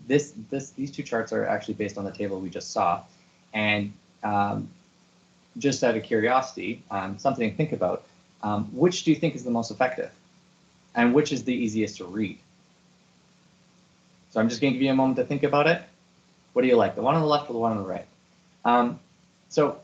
These two charts are actually based on the table we just saw. And just out of curiosity, something to think about, which do you think is the most effective? And which is the easiest to read? So I'm just going to give you a moment to think about it. What do you like, the one on the left or the one on the right? So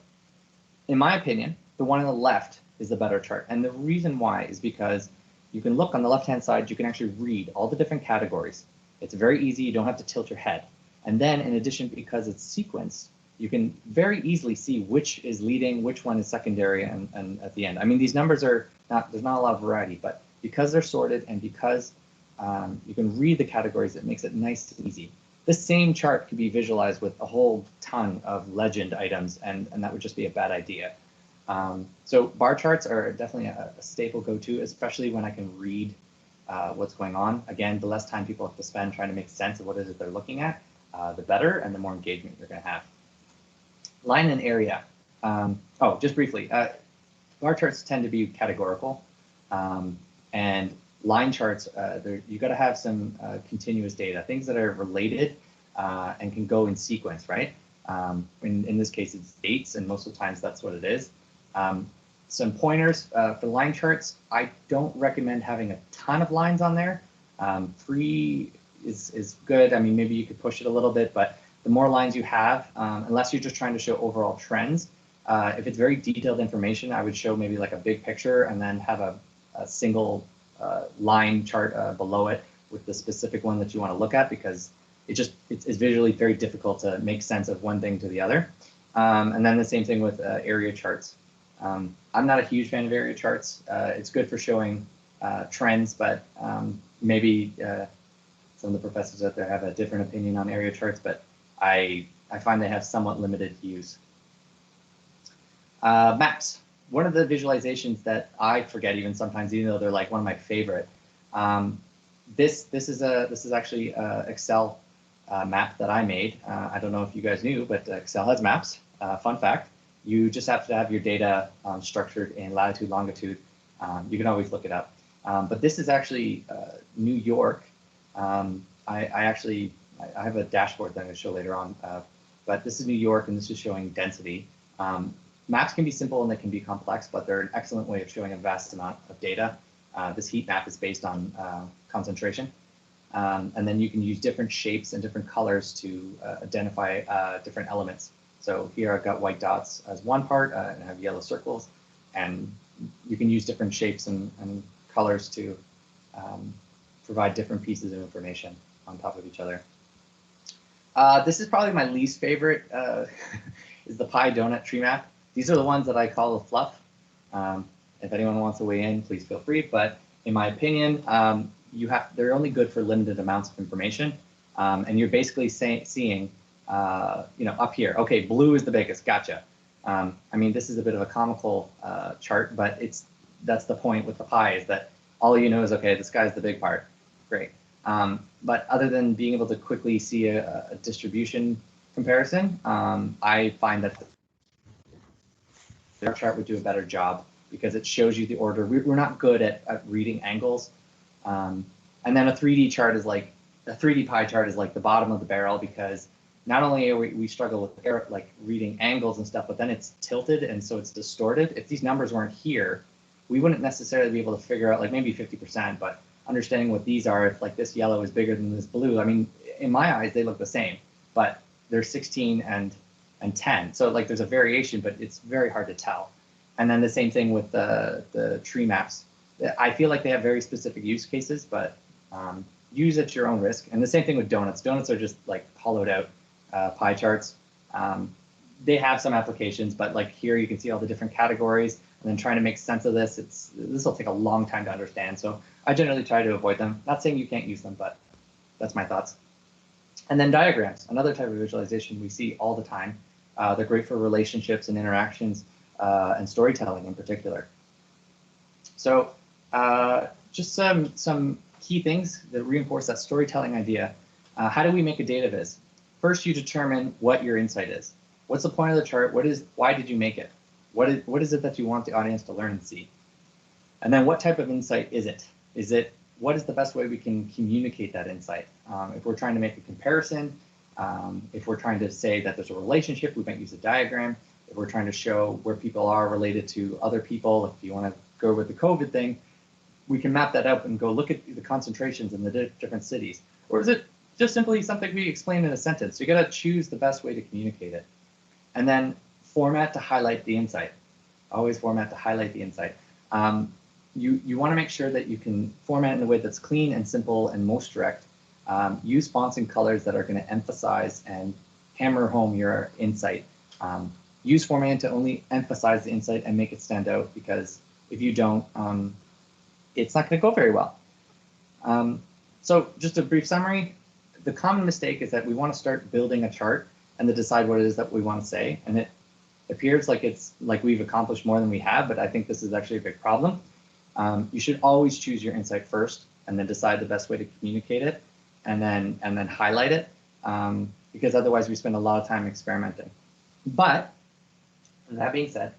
in my opinion, the one on the left is the better chart. And the reason why is because you can look on the left-hand side, you can actually read all the different categories. It's very easy, you don't have to tilt your head. And then in addition, because it's sequenced, you can very easily see which is leading, which one is secondary, and at the end. I mean, these numbers are there's not a lot of variety, but because they're sorted and because you can read the categories, it makes it nice and easy. This same chart could be visualized with a whole ton of legend items, and that would just be a bad idea. So bar charts are definitely a staple go-to, especially when I can read what's going on. Again, the less time people have to spend trying to make sense of what it is they're looking at, the better and the more engagement you're going to have. Line and area. Oh, just briefly, bar charts tend to be categorical, and line charts, you got to have some continuous data, things that are related and can go in sequence, right? In this case, it's dates, and most of the times that's what it is. Some pointers for line charts. I don't recommend having a ton of lines on there. 3 is good. I mean, maybe you could push it a little bit, but the more lines you have, unless you're just trying to show overall trends, if it's very detailed information, I would show maybe like a big picture and then have a single line chart below it with the specific one that you want to look at, because it's visually very difficult to make sense of one thing to the other. And then the same thing with area charts. I'm not a huge fan of area charts. It's good for showing trends, but maybe some of the professors out there have a different opinion on area charts, but I find they have somewhat limited use. Maps. One of the visualizations that I forget even sometimes, even though they're like one of my favorite. This is actually a Excel map that I made. I don't know if you guys knew, but Excel has maps. Fun fact. You just have to have your data structured in latitude, longitude. You can always look it up. But this is actually New York. I have a dashboard that I'm going to show later on. But this is New York, and this is showing density. Maps can be simple and they can be complex, but they're an excellent way of showing a vast amount of data. This heat map is based on concentration. And then you can use different shapes and different colors to identify different elements. So here I've got white dots as one part, and I have yellow circles. And you can use different shapes and colors to provide different pieces of information on top of each other. This is probably my least favorite, is the pie donut tree map. These are the ones that I call the fluff. If anyone wants to weigh in, please feel free. But in my opinion, they're only good for limited amounts of information. And you're basically seeing, up here, okay, blue is the biggest, gotcha. I mean, this is a bit of a comical chart, but that's the point with the pie, is that all you know is, okay, this guy's the big part, great. But other than being able to quickly see a distribution comparison, I find that the chart would do a better job because it shows you the order. We're not good at reading angles. And then a 3D chart is like, a 3D pie chart is like the bottom of the barrel, because not only are we struggle with like reading angles and stuff, but then it's tilted and so it's distorted. If these numbers weren't here, we wouldn't necessarily be able to figure out, like maybe 50%, but understanding what these are, if like this yellow is bigger than this blue, I mean, in my eyes, they look the same, but they're 16 and 10. So like there's a variation, but it's very hard to tell. And then the same thing with the tree maps. I feel like they have very specific use cases, but use at your own risk. And the same thing with donuts. Donuts are just like hollowed out pie charts. They have some applications, but like here you can see all the different categories, and then trying to make sense of this, this will take a long time to understand. So I generally try to avoid them. Not saying you can't use them, but that's my thoughts. And then diagrams, another type of visualization we see all the time. They're great for relationships and interactions and storytelling in particular. So just some key things that reinforce that storytelling idea. How do we make a data viz? First, you determine what your insight is. What's the point of the chart? Why did you make it? What is it that you want the audience to learn and see? And then what type of insight is it? What is the best way we can communicate that insight? If we're trying to make a comparison, if we're trying to say that there's a relationship, we might use a diagram. If we're trying to show where people are related to other people, if you want to go with the COVID thing, we can map that out and go look at the concentrations in the different cities. Or is it just simply something we explain in a sentence? So you got to choose the best way to communicate it. And then format to highlight the insight. Always format to highlight the insight. You want to make sure that you can format in a way that's clean and simple and most direct. Use fonts and colors that are going to emphasize and hammer home your insight. Use formatting to only emphasize the insight and make it stand out, because If you don't, it's not going to go very well. So just a brief summary, the common mistake is that we want to start building a chart and then decide what it is that we want to say. And it appears like it's like we've accomplished more than we have, but I think this is actually a big problem. You should always choose your insight first and then decide the best way to communicate it and then highlight it, because otherwise we spend a lot of time experimenting. But that being said,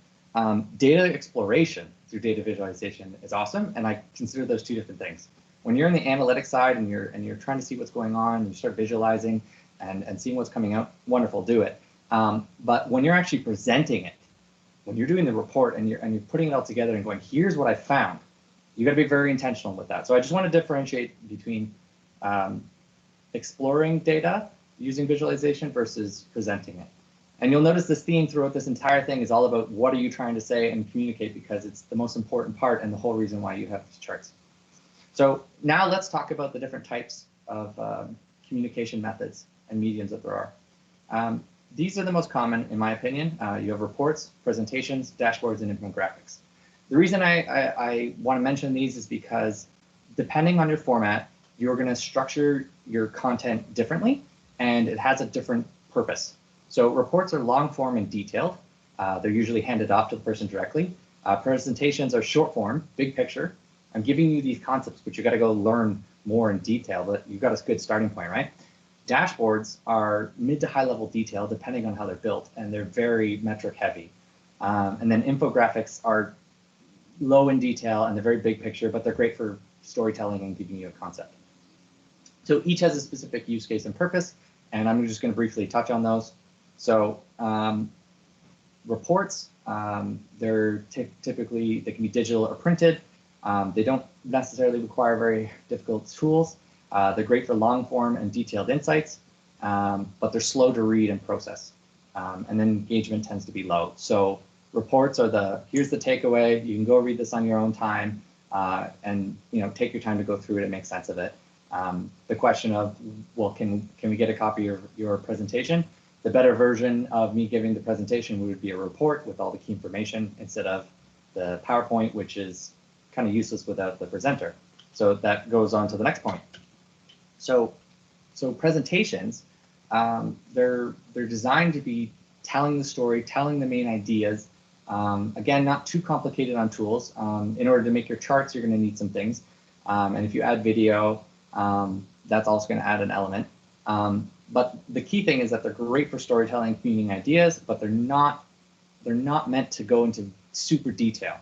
data exploration through data visualization is awesome, and I consider those two different things. When you're on the analytics side and you're trying to see what's going on, and you start visualizing and seeing what's coming out, wonderful, do it. But when you're actually presenting it, when you're doing the report and you're putting it all together and going, here's what I found, you got to be very intentional with that. So I just want to differentiate between exploring data using visualization versus presenting it. And you'll notice this theme throughout this entire thing is all about what are you trying to say and communicate, because it's the most important part and the whole reason why you have these charts. So now let's talk about the different types of communication methods and mediums that there are. These are the most common, in my opinion. You have reports, presentations, dashboards, and infographics. The reason I want to mention these is because depending on your format, you're going to structure your content differently, and it has a different purpose. So reports are long form and detailed. They're usually handed off to the person directly. Presentations are short form, big picture. I'm giving you these concepts, but you got to go learn more in detail, but you've got a good starting point, right? Dashboards are mid to high level detail, depending on how they're built, and they're very metric heavy. And then infographics are low in detail, and they're very big picture, but they're great for storytelling and giving you a concept. So each has a specific use case and purpose, and I'm just going to briefly touch on those. So reports, they're typically, they can be digital or printed. They don't necessarily require very difficult tools. They're great for long form and detailed insights, but they're slow to read and process. And then engagement tends to be low. So reports are here's the takeaway. You can go read this on your own time, and take your time to go through it and make sense of it. The question of, well, can we get a copy of your presentation? The better version of me giving the presentation would be a report with all the key information instead of the PowerPoint, which is kind of useless without the presenter. So that goes on to the next point. So presentations, they're designed to be telling the story, telling the main ideas. Again, not too complicated on tools. In order to make your charts, you're going to need some things. And if you add video, that's also going to add an element. But the key thing is that they're great for storytelling, communicating ideas, but they're not meant to go into super detail.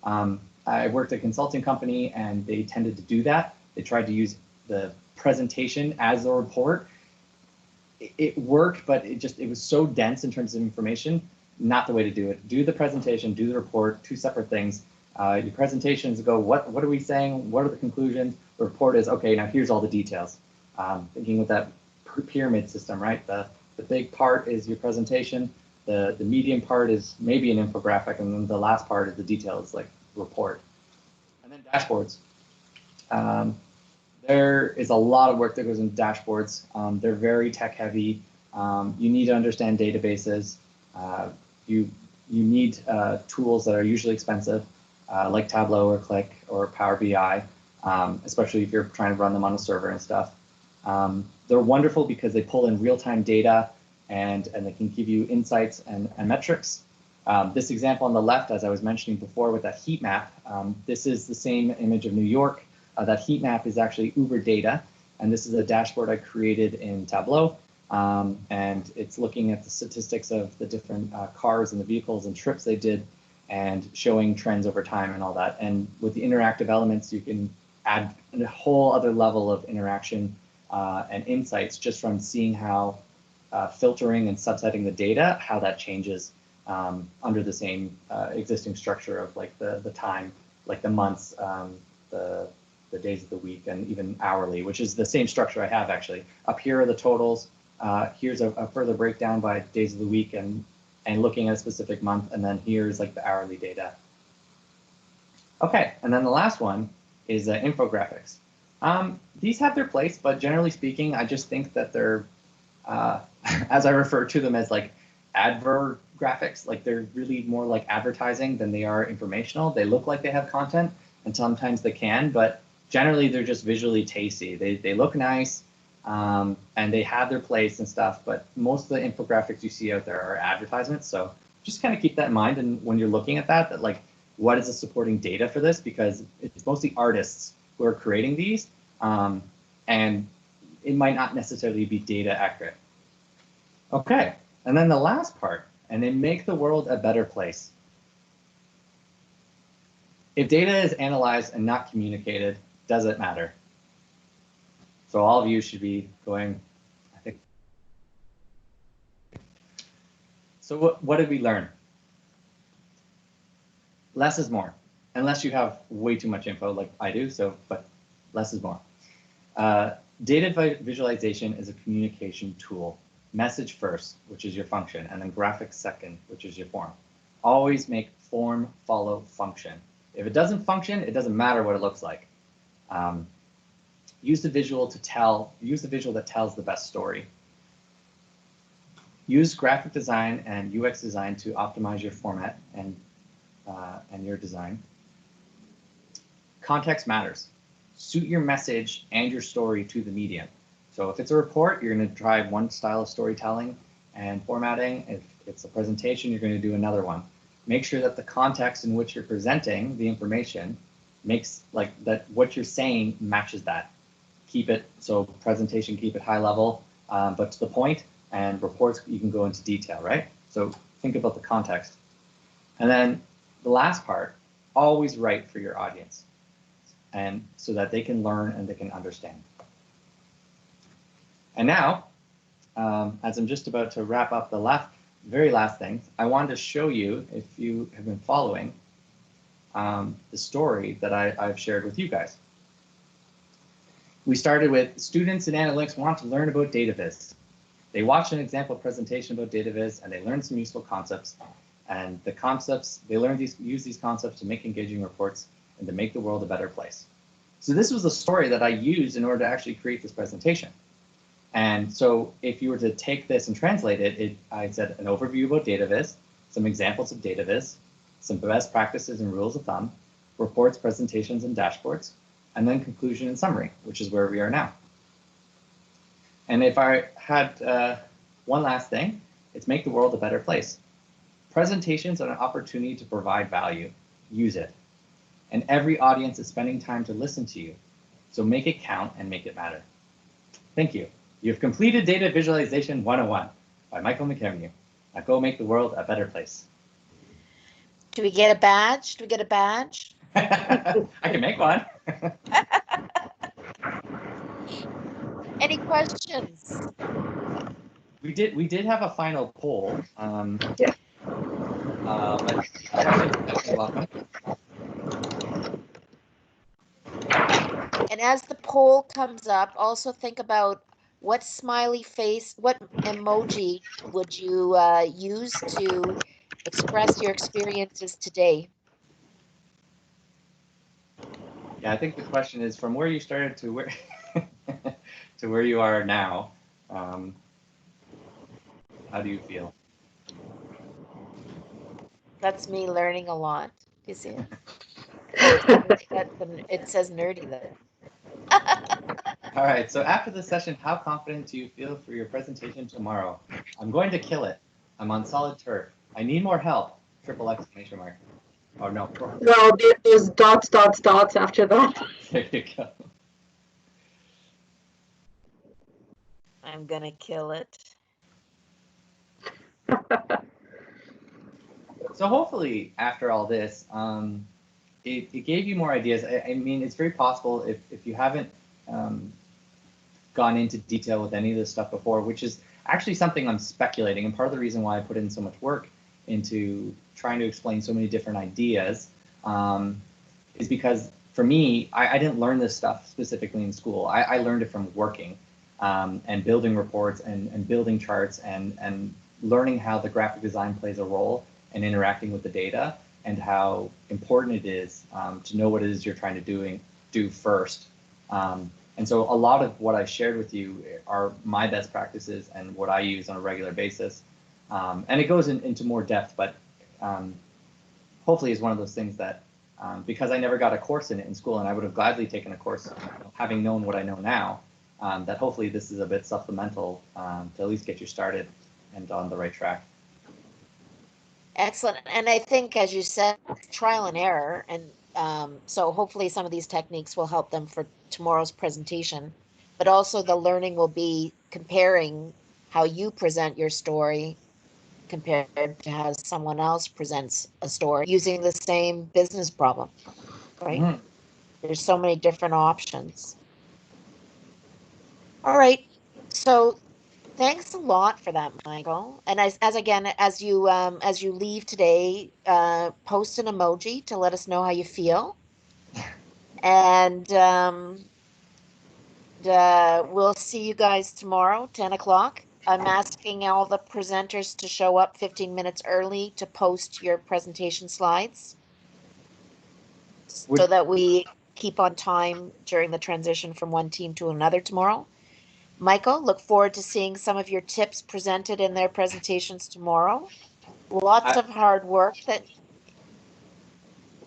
I worked at a consulting company, and they tended to do that. They tried to use the presentation as a report. It worked, but it was so dense in terms of information. Not the way to do it. Do the presentation, do the report, two separate things. Your presentations go, what are we saying? What are the conclusions? The report is, okay, now here's all the details. Thinking with that pyramid system, right? The big part is your presentation. The medium part is maybe an infographic, and then the last part is the details, like report. And then dashboards. There is a lot of work that goes into dashboards. They're very tech heavy. You need to understand databases. You need tools that are usually expensive, like Tableau or Click or Power BI, especially if you're trying to run them on a server and stuff. They're wonderful because they pull in real-time data and they can give you insights and metrics. This example on the left, as I was mentioning before with that heat map, this is the same image of New York. That heat map is actually Uber data, and this is a dashboard I created in Tableau, and it's looking at the statistics of the different cars and the vehicles and trips they did and showing trends over time and all that. And with the interactive elements, you can add a whole other level of interaction and insights just from seeing how filtering and subsetting the data, how that changes under the same existing structure of like the time, like the months, the days of the week, and even hourly, which is the same structure I have actually. Up here are the totals. Here's a further breakdown by days of the week and looking at a specific month, and then here's like the hourly data. Okay, and then the last one is infographics. These have their place, but generally speaking, I just think that they're, as I refer to them as like advert graphics, like they're really more like advertising than they are informational. They look like they have content, and sometimes they can, but generally they're just visually tasty. They look nice, and they have their place and stuff, but most of the infographics you see out there are advertisements. So just kind of keep that in mind. And when you're looking at that like, what is the supporting data for this? Because it's mostly artists who are creating these, and it might not necessarily be data accurate. Okay, and then the last part, and they make the world a better place. If data is analyzed and not communicated, does it matter? So all of you should be going, I think. So what did we learn? Less is more, unless you have way too much info like I do, but less is more. Data visualization is a communication tool. Message first, which is your function, and then graphics second, which is your form. Always make form follow function. If it doesn't function, it doesn't matter what it looks like. Use the visual that tells the best story. Use graphic design and UX design to optimize your format and your design. Context matters. Suit your message and your story to the medium. So if it's a report, you're going to try one style of storytelling and formatting. If it's a presentation, you're going to do another one. Make sure that the context in which you're presenting the information makes like that what you're saying matches that. Keep it, so presentation, keep it high level, but to the point, and reports, you can go into detail, right? So think about the context. And then the last part, always write for your audience, and so that they can learn and they can understand. And now, as I'm just about to wrap up the very last thing, I wanted to show you, if you have been following, the story that I've shared with you guys. We started with students in analytics want to learn about Data Viz. They watched an example presentation about Data Viz and they learned some useful concepts. And the concepts, they learned use these concepts to make engaging reports and to make the world a better place. So this was the story that I used in order to actually create this presentation. And so if you were to take this and translate it, I said an overview about Data Viz, some examples of Data Viz, some best practices and rules of thumb, reports, presentations, and dashboards, and then conclusion and summary, which is where we are now. And if I had one last thing, it's make the world a better place. Presentations are an opportunity to provide value. Use it. And every audience is spending time to listen to you. So make it count and make it matter. Thank you. You've completed Data Visualization 101 by Michael McEvenue. Now go make the world a better place.
Do we get a badge? Do we get a badge?
I can make one.
Any questions?
We did have a final poll.
Yeah.
But you're welcome.
And as the poll comes up, also think about what smiley face, what emoji would you use to express your experiences today?
Yeah, I think the question is from where you started to where to where you are now. How do you feel?
That's me learning a lot. Do you see it? It says nerdy there.
All right, so after the session, how confident do you feel for your presentation tomorrow? I'm going to kill it. I'm on solid turf. I need more help. Triple exclamation mark. Oh no.
Well, there's dots after that.
There you go.
I'm gonna kill it.
So hopefully after all this, it gave you more ideas. I mean, it's very possible if you haven't gone into detail with any of this stuff before, which is actually something I'm speculating, and part of the reason why I put in so much work into trying to explain so many different ideas is because for me, I didn't learn this stuff specifically in school. I learned it from working and building reports and building charts and learning how the graphic design plays a role in interacting with the data and how important it is to know what it is you're trying to do first. And so a lot of what I shared with you are my best practices and what I use on a regular basis. And it goes into more depth, but hopefully is one of those things that, because I never got a course in it in school, and I would have gladly taken a course, having known what I know now, that hopefully this is a bit supplemental to at least get you started and on the right track.
Excellent. And I think, as you said, trial and error. And so hopefully some of these techniques will help them for tomorrow's presentation. But also the learning will be comparing how you present your story compared to how someone else presents a story using the same business problem, right? Mm-hmm. There's so many different options. All right. So thanks a lot for that, Michael. And as you leave today, post an emoji to let us know how you feel. And we'll see you guys tomorrow, 10 o'clock. I'm asking all the presenters to show up 15 minutes early to post your presentation slides so that we keep on time during the transition from one team to another tomorrow. Michael, look forward to seeing some of your tips presented in their presentations tomorrow. Lots of hard work that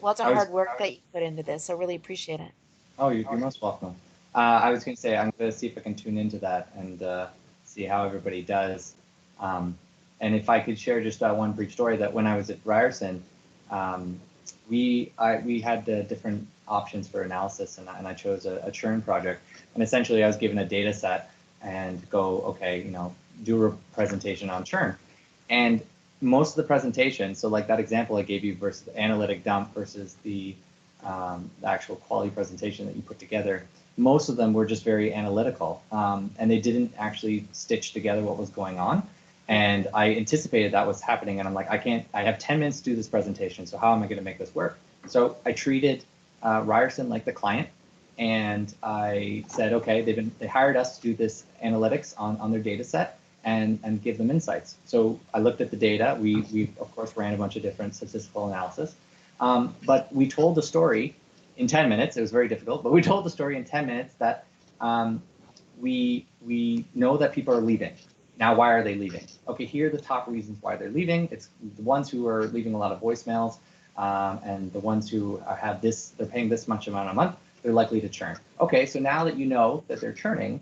you put into this. I really appreciate it.
Oh, you're most welcome. I was going to say, I'm going to see if I can tune into that and see how everybody does. And if I could share just one brief story, that when I was at Ryerson, we had different options for analysis, and I chose a churn project. And essentially, I was given a data set and go, okay, do a presentation on churn. And most of the presentation, so like that example I gave you versus the analytic dump versus the actual quality presentation that you put together, most of them were just very analytical, and they didn't actually stitch together what was going on. And I anticipated that was happening, and I'm like, I have 10 minutes to do this presentation, so how am I going to make this work? So I treated Ryerson like the client, and I said, okay, they hired us to do this analytics on their data set and give them insights. So I looked at the data. We of course ran a bunch of different statistical analysis, but we told the story in 10 minutes. It was very difficult, but we told the story in 10 minutes that we know that people are leaving. Now, why are they leaving? Okay, here are the top reasons why they're leaving. It's the ones who are leaving a lot of voicemails, and the ones who have they're paying this much amount a month, they're likely to churn. Okay, so now that you know that they're churning,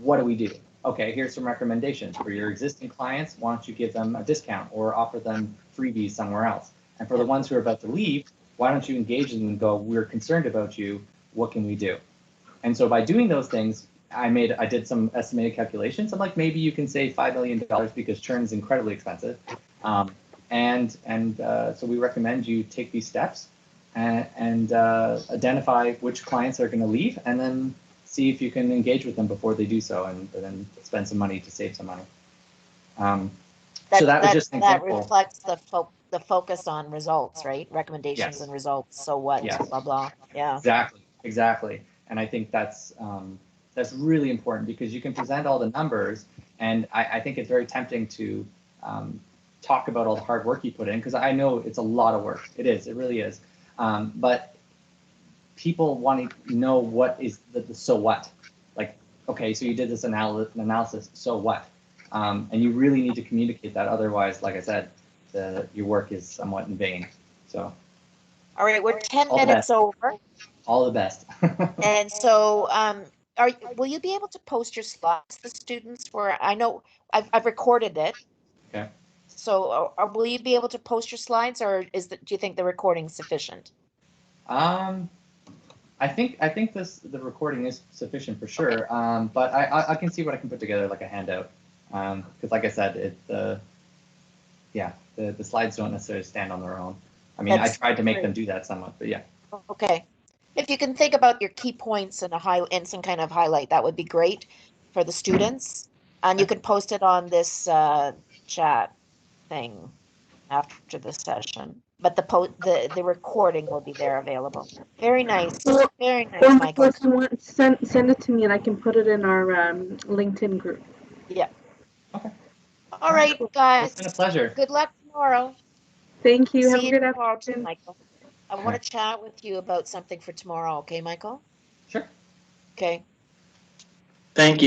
what do we do? Okay, here's some recommendations. For your existing clients, why don't you give them a discount or offer them freebies somewhere else? And for the ones who are about to leave, why don't you engage them and go, we're concerned about you, what can we do? And so by doing those things, I did some estimated calculations. I'm like, maybe you can save $5 million because churn is incredibly expensive. So we recommend you take these steps and identify which clients are going to leave, and then see if you can engage with them before they do so, and then spend some money to save some money. So that was just an example.
That reflects the focus on results, right? Recommendations
Yes.
And results. So what?
Yes.
Blah blah. Yeah.
Exactly. And I think that's really important, because you can present all the numbers, and I think it's very tempting to talk about all the hard work you put in, because I know it's a lot of work. It really is. But people want to know what is the so what. Like, okay, so you did this analysis, so what? And you really need to communicate that. Otherwise, like I said, your work is somewhat in vain. So.
All right, we're 10 minutes over.
All the best.
And so, will you be able to post your slides to the students? I know I've recorded it.
Okay.
So, will you be able to post your slides, or do you think the recording is sufficient?
I think the recording is sufficient for sure. Okay. But I can see what I can put together, like a handout. Because like I said, the slides don't necessarily stand on their own. I mean, I tried to make them do that somewhat, but yeah.
Okay. If you can think about your key points and some kind of highlight, that would be great for the students. And you can post it on this chat thing after the session. But the recording will be there available. Very nice. Very nice, Michael.
If you want, send it to me and I can put it in our LinkedIn group.
Yeah.
Okay.
All right, guys.
It's been a pleasure.
Good luck tomorrow.
Thank you.
See
Have a good
afternoon,
afternoon,
Michael. I want to chat with you about something for tomorrow. Okay, Michael?
Sure.
Okay.
Thank you.